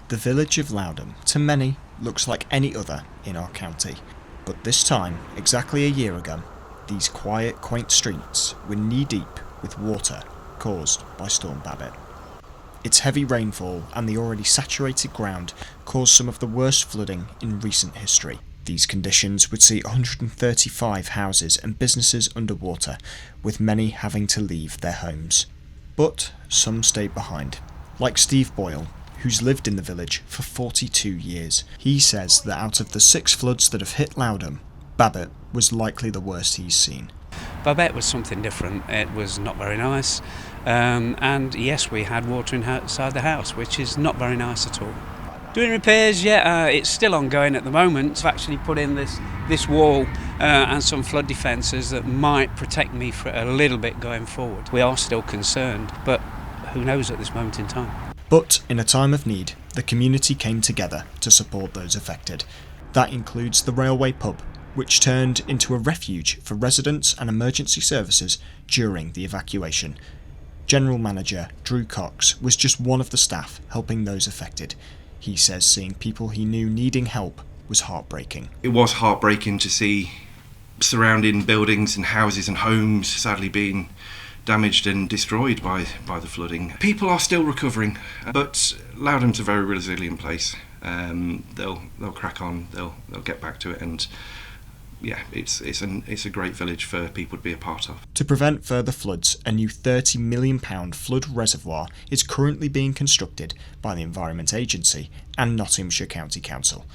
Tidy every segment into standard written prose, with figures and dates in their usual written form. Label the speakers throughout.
Speaker 1: The village of Lowdham, to many, looks like any other in our county. But this time, exactly a year ago, these quiet, quaint streets were knee-deep with water caused by Storm Babet. Its heavy rainfall and the already saturated ground caused some of the worst flooding in recent history. These conditions would see 135 houses and businesses underwater, with many having to leave their homes. But some stayed behind, like Steve Boyle, who's lived in the village for 42 years. He says that out of the 6 floods that have hit Lowdham, Babet was likely the worst he's seen.
Speaker 2: Babet was something different. It was not very nice. And yes, we had water inside the house, which is not very nice at all. Doing repairs, it's still ongoing at the moment. I've actually put in this wall and some flood defences that might protect me for a little bit going forward. We are still concerned, but who knows at this moment in time.
Speaker 1: But in a time of need, the community came together to support those affected. That includes the railway pub, which turned into a refuge for residents and emergency services during the evacuation. General Manager Drew Cox was just one of the staff helping those affected. He says seeing people he knew needing help was heartbreaking.
Speaker 3: It was heartbreaking to see surrounding buildings and houses and homes sadly being damaged and destroyed by the flooding. People are still recovering, but Lowdham's a very resilient place. They'll crack on. They'll get back to it, and yeah, it's a great village for people to be a part of.
Speaker 1: To prevent further floods, a new £30 million flood reservoir is currently being constructed by the Environment Agency and Nottinghamshire County Council.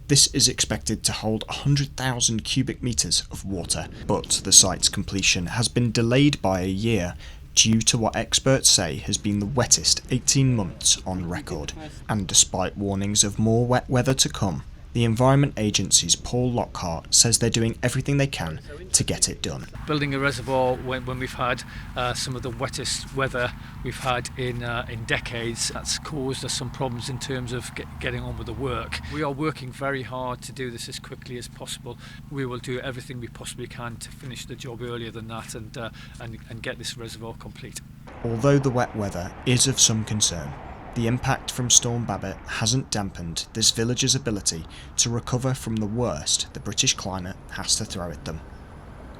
Speaker 1: This is expected to hold 100,000 cubic metres of water, but the site's completion has been delayed by a year due to what experts say has been the wettest 18 months on record. And despite warnings of more wet weather to come, the Environment Agency's Paul Lockhart says they're doing everything they can to get it done.
Speaker 4: Building a reservoir when we've had some of the wettest weather we've had in decades, that's caused us some problems in terms of getting on with the work. We are working very hard to do this as quickly as possible. We will do everything we possibly can to finish the job earlier than that and get this reservoir complete.
Speaker 1: Although the wet weather is of some concern, the impact from Storm Babet hasn't dampened this village's ability to recover from the worst the British climate has to throw at them.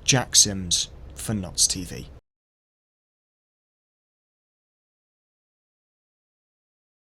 Speaker 1: Jack Sims for Nots TV.